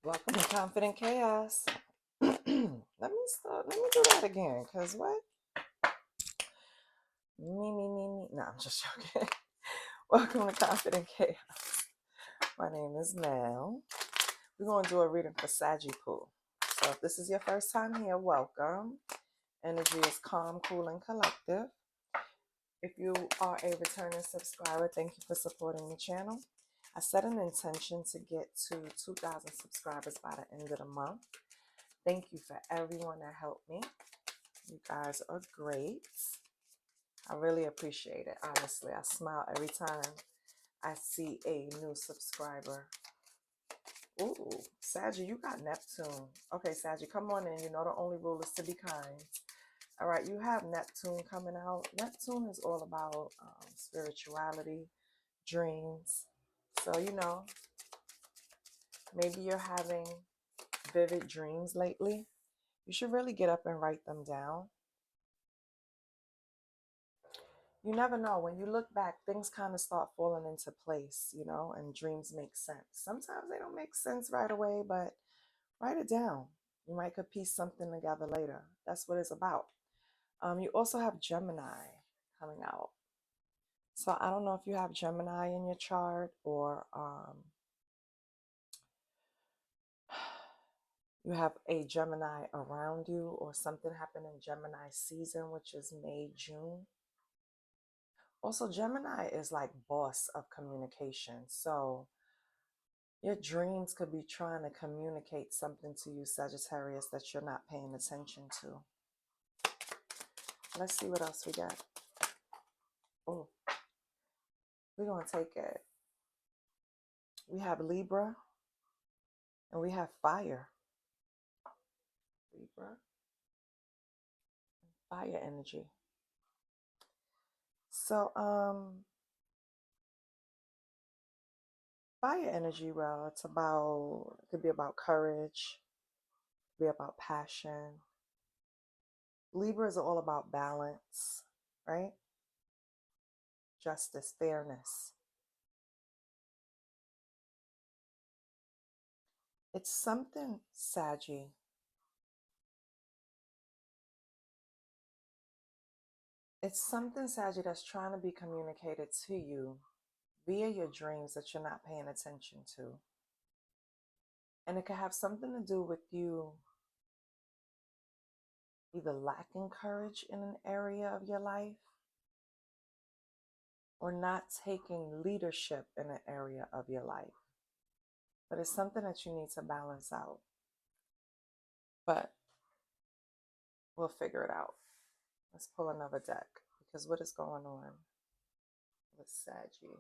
Welcome to Confident Chaos. Let me do that again. Cause what? Me. No, I'm just joking. Welcome to Confident Chaos. My name is Mel. We're gonna do a reading for Sagittarius. So if this is your first time here, welcome. Energy is calm, cool, and collective. If you are a returning subscriber, thank you for supporting the channel. I set an intention to get to 2,000 subscribers by the end of the month. Thank you for everyone that helped me. You guys are great. I really appreciate it. Honestly, I smile every time I see a new subscriber. Ooh, Saggy, you got Neptune. Okay, Saggy, come on in. You know the only rule is to be kind. All right, you have Neptune coming out. Neptune is all about spirituality, dreams. So, maybe you're having vivid dreams lately. You should really get up and write them down. You never know. When you look back, things kind of start falling into place, and dreams make sense. Sometimes they don't make sense right away, but write it down. You might could piece something together later. That's what it's about. You also have Gemini coming out. So I don't know if you have Gemini in your chart or you have a Gemini around you or something happened in Gemini season, which is May, June. Also, Gemini is like boss of communication. So your dreams could be trying to communicate something to you, Sagittarius, that you're not paying attention to. Let's see what else we got. Oh, we're going to take it. We have Libra and we have fire. Libra, fire energy. So, fire energy, well, it could be about courage, it could be about passion. Libra is all about balance, right? Justice, fairness. It's something, Saggy. It's something, Saggy, that's trying to be communicated to you via your dreams that you're not paying attention to. And it could have something to do with you either lacking courage in an area of your life or not taking leadership in an area of your life. But it's something that you need to balance out. But we'll figure it out. Let's pull another deck because what is going on with Saggy?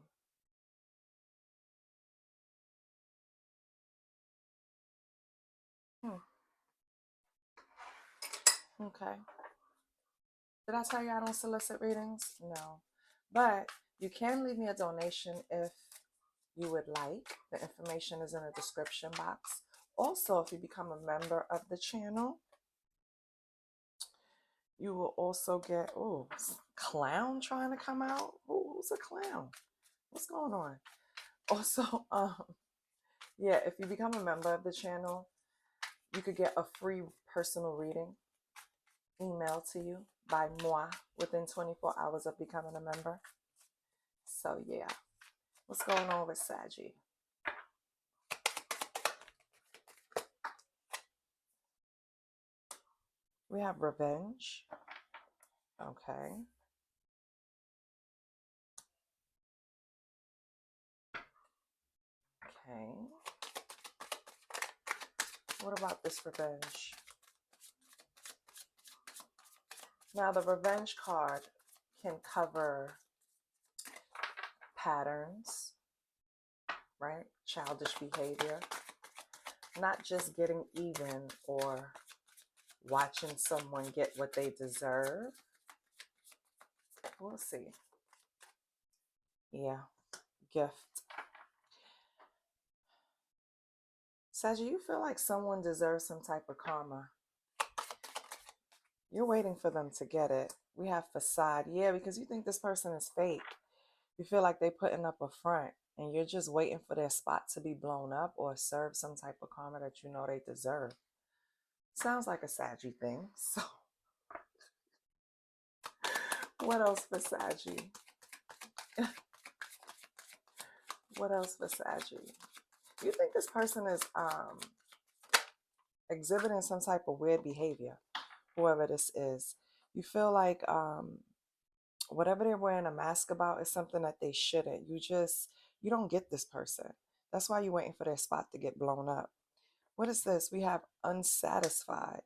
Okay. Did I tell you I don't solicit readings? No. But you can leave me a donation if you would like. The information is in the description box. Also, if you become a member of the channel, you will also get, clown trying to come out. Who's a clown? What's going on? Also, yeah, if you become a member of the channel, you could get a free personal reading emailed to you by moi within 24 hours of becoming a member. So yeah, what's going on with Saggy? We have revenge. Okay. Okay. What about this revenge? Now, the revenge card can cover patterns, right? Childish behavior. Not just getting even or watching someone get what they deserve. We'll see. Yeah. Gift. Saggy, you feel like someone deserves some type of karma. You're waiting for them to get it. We have facade. Yeah, because you think this person is fake. You feel like they're putting up a front. and you're just waiting for their spot to be blown up or serve some type of karma that you know they deserve. Sounds like a Saggy thing. So what else for Saggy? What else for Saggy? You think this person is exhibiting some type of weird behavior, whoever this is. You feel like whatever they're wearing a mask about is something that they shouldn't. You don't get this person. That's why you're waiting for their spot to get blown up. What is this? We have unsatisfied.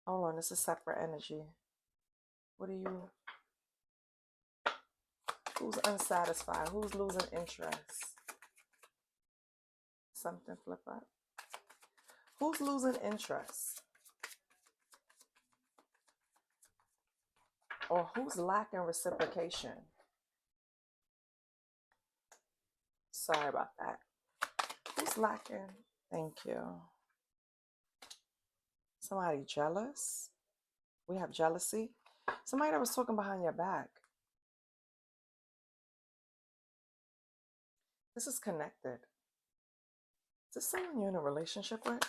Hold on, this is separate energy. Who's unsatisfied? Who's losing interest? Something flip up. Who's losing interest? Or who's lacking reciprocation? Sorry about that. Who's lacking? Thank you. Somebody jealous? We have jealousy. Somebody that was talking behind your back. This is connected. Is this someone you're in a relationship with?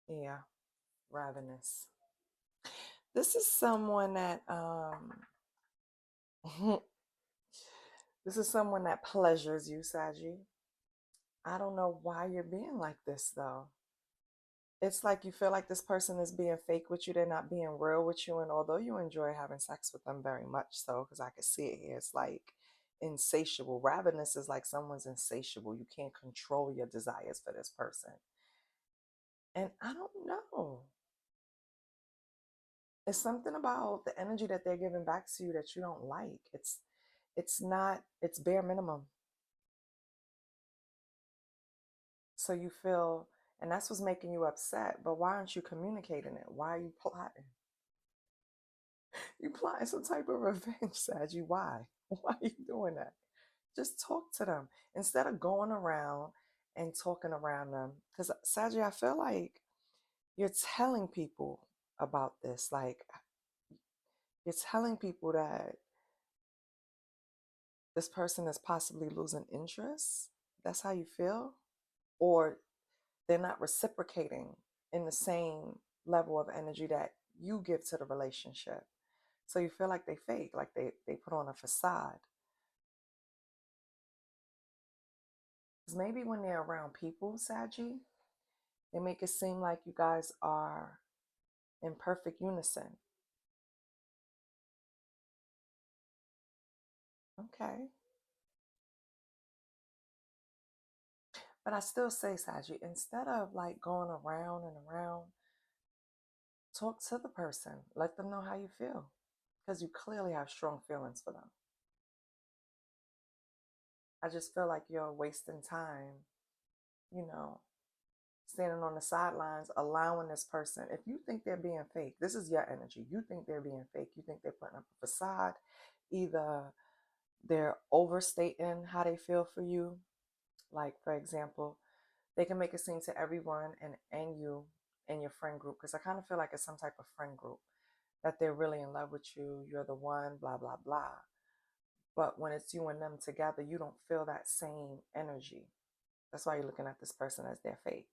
Yeah, ravenous. This is someone that this is someone that pleasures you, Saggy. I don't know why you're being like this though. It's like you feel like this person is being fake with you. They're not being real with you. And although you enjoy having sex with them very much so, because I can see it here, it's like insatiable. Ravenous is like someone's insatiable. You can't control your desires for this person. And I don't know. It's something about the energy that they're giving back to you that you don't like. It's bare minimum. So you feel, and that's what's making you upset. But why aren't you communicating it? Why are you plotting? You plotting some type of revenge, Saggy. Why? Why are you doing that? Just talk to them instead of going around and talking around them. Because Saggy, I feel like you're telling people about this. Like you're telling people that this person is possibly losing interest. That's how you feel? Or they're not reciprocating in the same level of energy that you give to the relationship. So you feel like they fake, like they put on a facade. Because maybe when they're around people, Saggy, they make it seem like you guys are in perfect unison. Okay. But I still say, Saggy, instead of like going around and around, talk to the person. Let them know how you feel. Because you clearly have strong feelings for them. I just feel like you're wasting time, you know, standing on the sidelines, allowing this person. If you think they're being fake, this is your energy. You think they're being fake. You think they're putting up a facade. Either they're overstating how they feel for you. Like, for example, they can make it seem to everyone and you and your friend group, because I kind of feel like it's some type of friend group, that they're really in love with you. You're the one, blah, blah, blah. But when it's you and them together, you don't feel that same energy. That's why you're looking at this person as they're fake.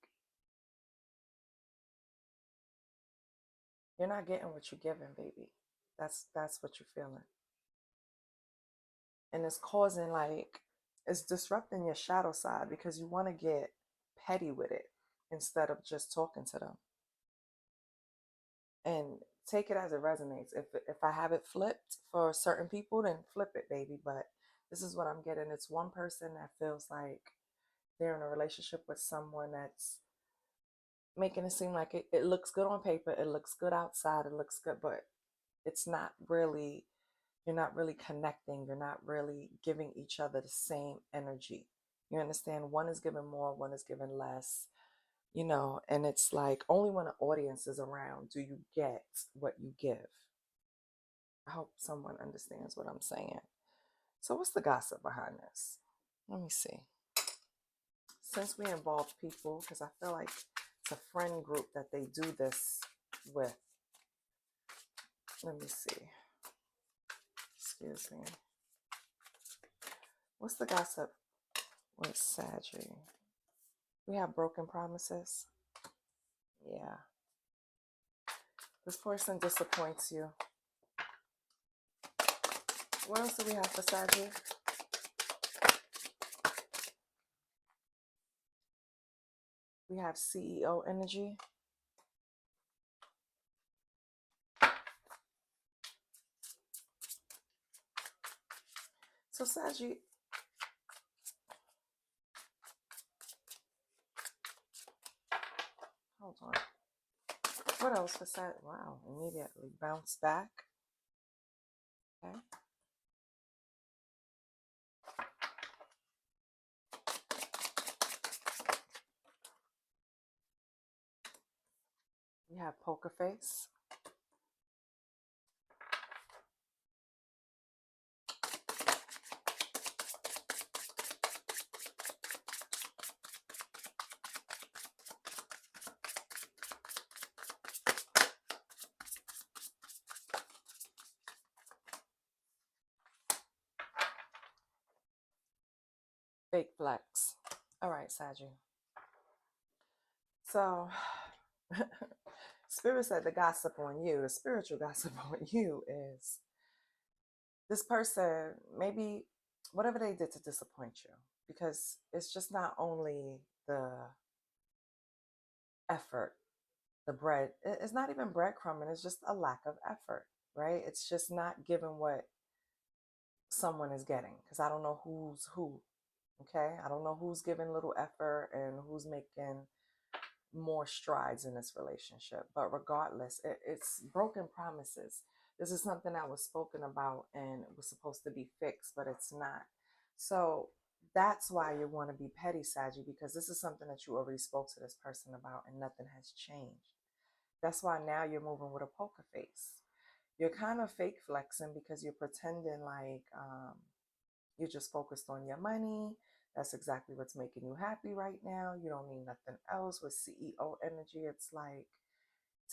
You're not getting what you're giving, baby. That's what you're feeling. And it's causing it's disrupting your shadow side because you want to get petty with it instead of just talking to them. And take it as it resonates. If I have it flipped for certain people, then flip it, baby. But this is what I'm getting. It's one person that feels like they're in a relationship with someone that's making it seem like it looks good on paper, it looks good outside, it looks good, but it's not really, you're not really connecting, you're not really giving each other the same energy. You understand? One is giving more, one is giving less, and it's like only when an audience is around do you get what you give. I hope someone understands what I'm saying. So what's the gossip behind this? Let me see. Since we involve people, because I feel like it's a friend group that they do this with. Let me see. Excuse me. What's the gossip with Saggy? We have broken promises. Yeah. This person disappoints you. What else do we have for Saggy? We have CEO energy. So Saggy, hold on. What else for Saggy? Wow, immediately bounce back. Okay. We have poker face. Fake flex. All right, Saggy. So, Spirit said the gossip on you, the spiritual gossip on you is this person, maybe whatever they did to disappoint you, because it's just not only the effort, the bread, it's not even breadcrumbing, it's just a lack of effort, right? It's just not giving what someone is getting, because I don't know who's who, okay? I don't know who's giving little effort and who's making more strides in this relationship. But regardless, it's broken promises. This is something that was spoken about and it was supposed to be fixed, but it's not. So that's why you want to be petty, Saggy, because this is something that you already spoke to this person about and nothing has changed. That's why now you're moving with a poker face. You're kind of fake flexing because you're pretending like you're just focused on your money. That's exactly what's making you happy right now. You don't need nothing else. With CEO energy, it's like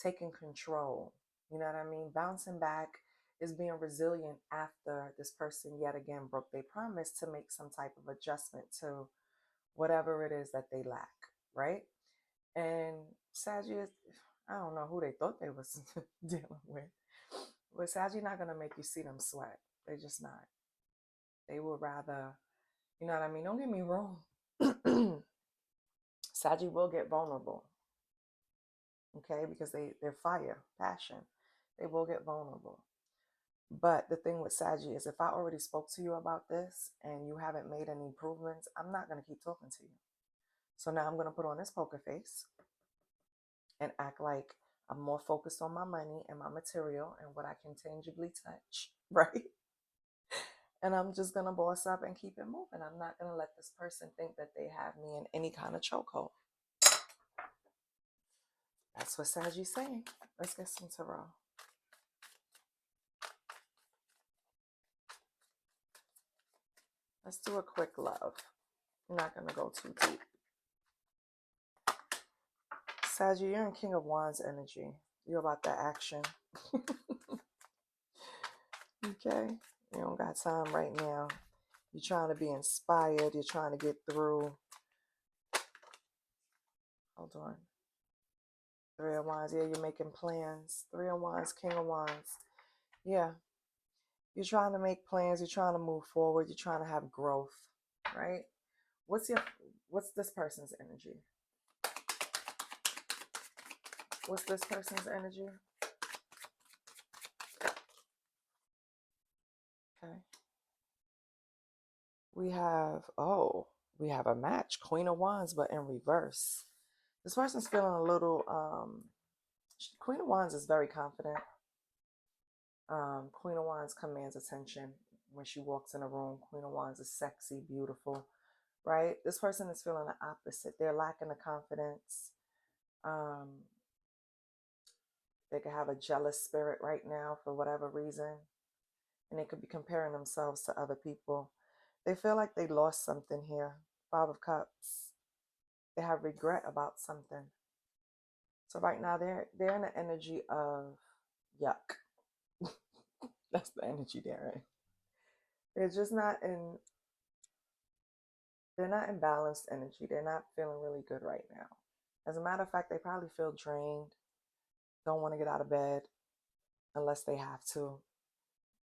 taking control. You know what I mean? Bouncing back is being resilient after this person yet again broke their promise to make some type of adjustment to whatever it is that they lack, right? And Sagittarius, I don't know who they thought they was dealing with. But Sagittarius not gonna make you see them sweat. They just not. They would rather, you know what I mean? Don't get me wrong. Saggy will get vulnerable, okay? Because they're fire, passion. They will get vulnerable. But the thing with Saggy is if I already spoke to you about this and you haven't made any improvements, I'm not going to keep talking to you. So now I'm going to put on this poker face and act like I'm more focused on my money and my material and what I can tangibly touch, right? And I'm just going to boss up and keep it moving. I'm not going to let this person think that they have me in any kind of chokehold. That's what Sagi's saying. Let's get some tarot. Let's do a quick love. I'm not going to go too deep. Sagi, you're in King of Wands energy. You're about that action. Okay? You don't got time right now. You're trying to be inspired. You're trying to get through. Hold on. Three of Wands. Yeah, you're making plans. Three of Wands, King of Wands. Yeah. You're trying to make plans. You're trying to move forward. You're trying to have growth, right? What's this person's energy? What's this person's energy? Okay. We have a match. Queen of Wands, but in reverse. This person's feeling a little, Queen of Wands is very confident. Queen of Wands commands attention when she walks in a room. Queen of Wands is sexy, beautiful, right? This person is feeling the opposite. They're lacking the confidence. They could have a jealous spirit right now for whatever reason. And they could be comparing themselves to other people. They feel like they lost something here. Five of Cups. They have regret about something. So right now they're in the energy of yuck. That's the energy they're in. They're just not in, they're not in balanced energy. They're not feeling really good right now. As a matter of fact, they probably feel drained, don't want to get out of bed unless they have to.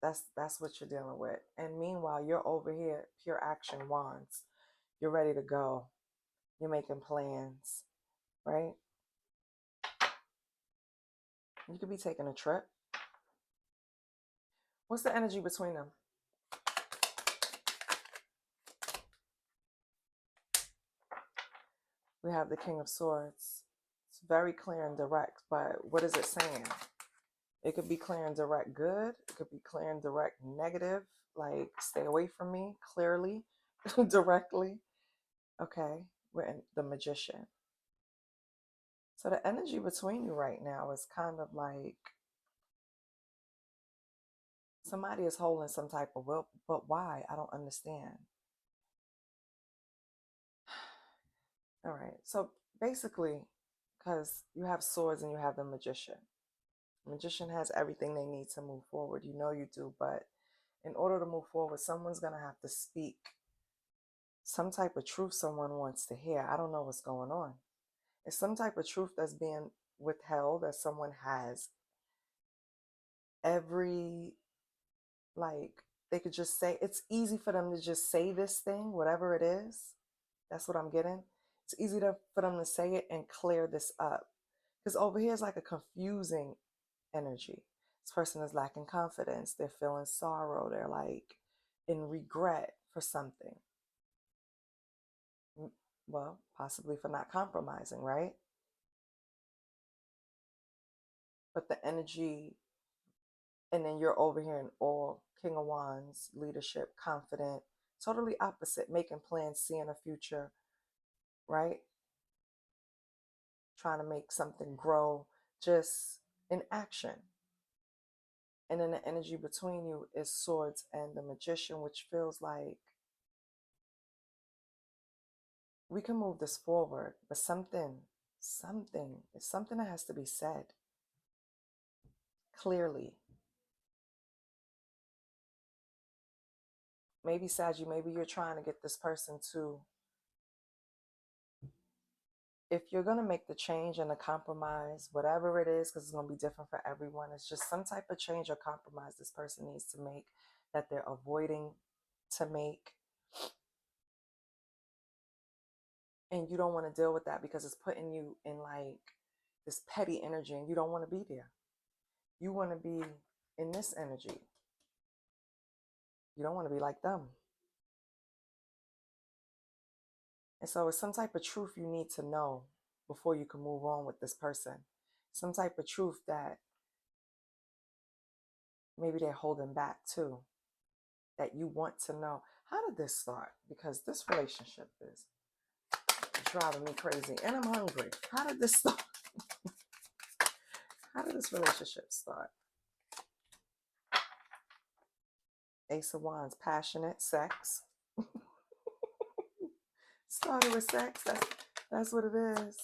That's what you're dealing with. And meanwhile, you're over here, pure action wands. You're ready to go. You're making plans, right? You could be taking a trip. What's the energy between them? We have the King of Swords. It's very clear and direct, but what is it saying? It could be clear and direct good. It could be clear and direct negative, like stay away from me, clearly, directly. Okay, we're in the Magician. So the energy between you right now is kind of like somebody is holding some type of will, but why? I don't understand. All right, so basically, because you have swords and you have the Magician. The Magician has everything they need to move forward. You know you do, but in order to move forward, someone's going to have to speak some type of truth someone wants to hear. I don't know what's going on. It's some type of truth that's being withheld that someone has. Every, like, they could just say, it's easy for them to just say this thing, whatever it is. That's what I'm getting. It's easy for them to say it and clear this up. Because over here is like a confusing energy. This person is lacking confidence. They're feeling sorrow. They're like in regret for something. Well, possibly for not compromising, right? But the energy, and then you're over here in all King of Wands, leadership, confident, totally opposite, making plans, seeing a future, right? Trying to make something grow, just in action. And then the energy between you is Swords and the Magician, which feels like we can move this forward, but something that has to be said clearly. Maybe Saggy, maybe you're trying to get this person to, if you're going to make the change and the compromise, whatever it is, because it's going to be different for everyone, it's just some type of change or compromise this person needs to make that they're avoiding to make. And you don't want to deal with that because it's putting you in like this petty energy and you don't want to be there. You want to be in this energy. You don't want to be like them. And so it's some type of truth you need to know before you can move on with this person. Some type of truth that maybe they're holding back too, that you want to know. How did this start? Because this relationship is driving me crazy and I'm hungry. How did this start? How did this relationship start? Ace of Wands, passionate, sex. Started with sex. That's what it is.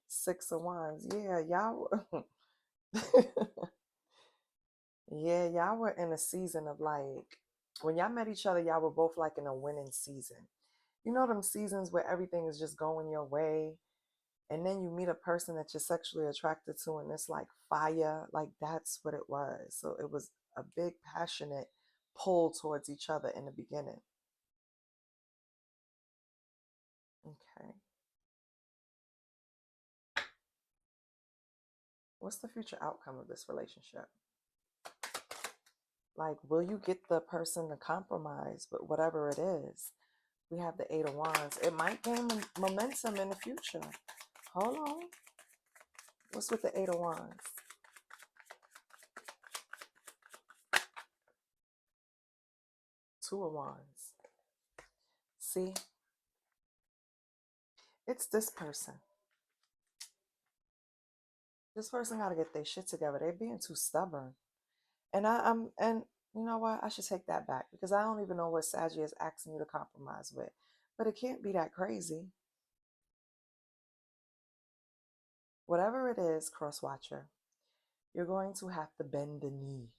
Six of Wands. Yeah, y'all. Yeah, y'all were in a season of like, when y'all met each other, y'all were both like in a winning season. You know them seasons where everything is just going your way, and then you meet a person that you're sexually attracted to, and it's like fire. Like that's what it was. So it was a big passionate pull towards each other in the beginning. Okay. What's the future outcome of this relationship? Like, will you get the person to compromise with whatever it is? We have the Eight of Wands. It might gain momentum in the future. Hold on. What's with the Eight of Wands? Two of Wands. See? It's this person. This person got to get their shit together. They're being too stubborn. And and you know what? I should take that back because I don't even know what Sagittarius is asking you to compromise with. But it can't be that crazy. Whatever it is, cross watcher, you're going to have to bend the knee.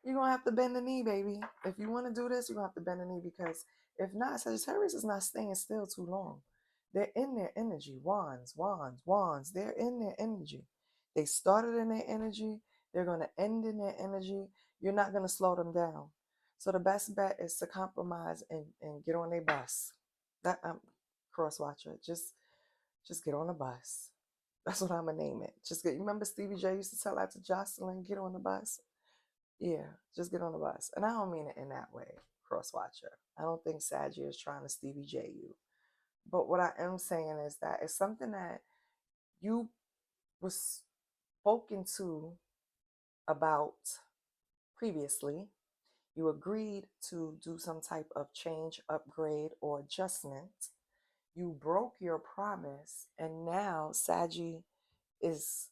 You're going to have to bend the knee, baby. If you want to do this, you're going to have to bend the knee, because if not, Sagittarius is not staying still too long. They're in their energy. Wands, wands, wands. They're in their energy. They started in their energy. They're going to end in their energy. You're not going to slow them down. So the best bet is to compromise and get on their bus. That cross watcher. Just get on the bus. That's what I'm going to name it. Just get, you remember Stevie J used to tell that to Jocelyn, get on the bus? Yeah, just get on the bus. And I don't mean it in that way, cross watcher. I don't think Saggy is trying to Stevie J you. But what I am saying is that it's something that you was spoken to about previously. You agreed to do some type of change, upgrade, or adjustment. You broke your promise, and now Saggy is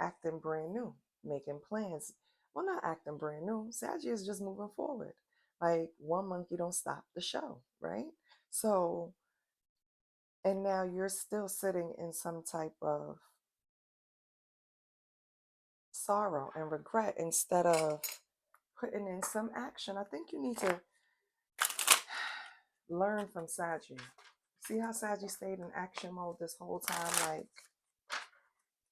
acting brand new, making plans. Well, not acting brand new. Saggy is just moving forward. Like one monkey don't stop the show, right? So, and now you're still sitting in some type of sorrow and regret instead of putting in some action. I think you need to learn from Saggy. See how Saggy stayed in action mode this whole time? Like,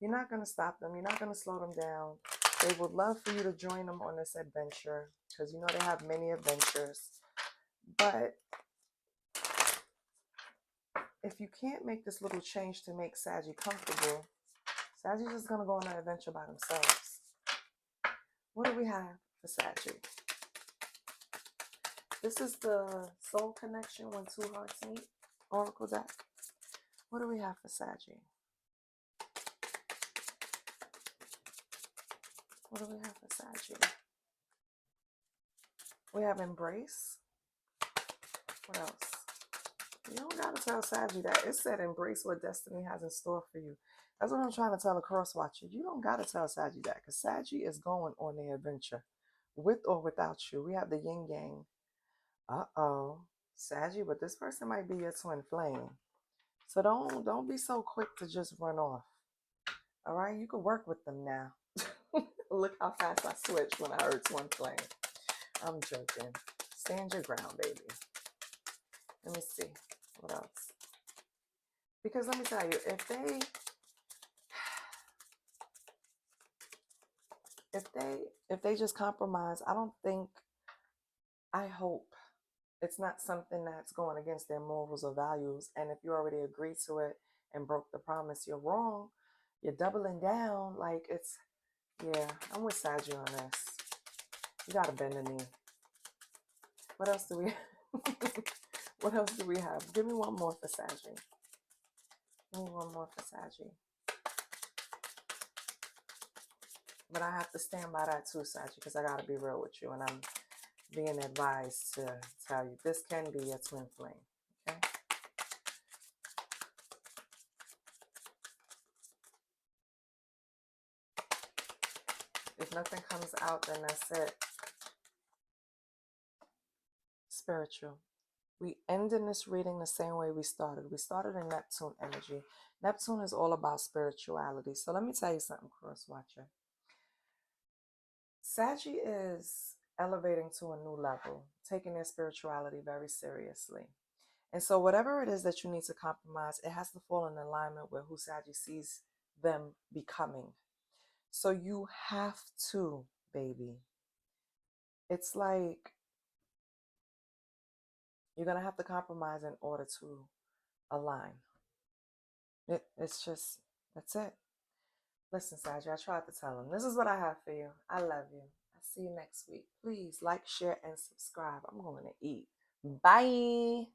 you're not going to stop them. You're not going to slow them down. They would love for you to join them on this adventure, because you know they have many adventures. But if you can't make this little change to make Saggy comfortable, Saggy's just going to go on an adventure by themselves. What do we have for Saggy? This is the soul connection when two hearts meet. Oracle deck. What do we have for Saggy? What do we have for Saggy? We have embrace. What else? You don't got to tell Saggy that. It said embrace what destiny has in store for you. That's what I'm trying to tell the cross watcher. You don't got to tell Saggy that, because Saggy is going on the adventure with or without you. We have the yin yang. Uh-oh. Saggy, but this person might be your twin flame. So don't be so quick to just run off. All right? You can work with them now. Look how fast I switched when I heard twin flame. I'm joking. Stand your ground, baby. Let me see. What else? Because let me tell you, if they just compromise, I hope it's not something that's going against their morals or values. And if you already agreed to it and broke the promise, you're wrong. You're doubling down. Like, it's, yeah, I'm with Saggy on this. You got to bend the knee. What else do we What else do we have? Give me one more for Saggy. Give me one more for Saggy. But I have to stand by that too, Saggy, because I got to be real with you. And I'm being advised to tell you this can be a twin flame. Okay? If nothing comes out, then that's it. Spiritual. We end in this reading the same way we started. We started in Neptune energy. Neptune is all about spirituality. So let me tell you something, cross watcher. Saggy is elevating to a new level, taking their spirituality very seriously. And so whatever it is that you need to compromise, it has to fall in alignment with who Saggy sees them becoming. So you have to, baby. It's like you're going to have to compromise in order to align. It's just, that's it. Listen, Saggy, I tried to tell him. This is what I have for you. I love you. I'll see you next week. Please like, share, and subscribe. I'm going to eat. Bye.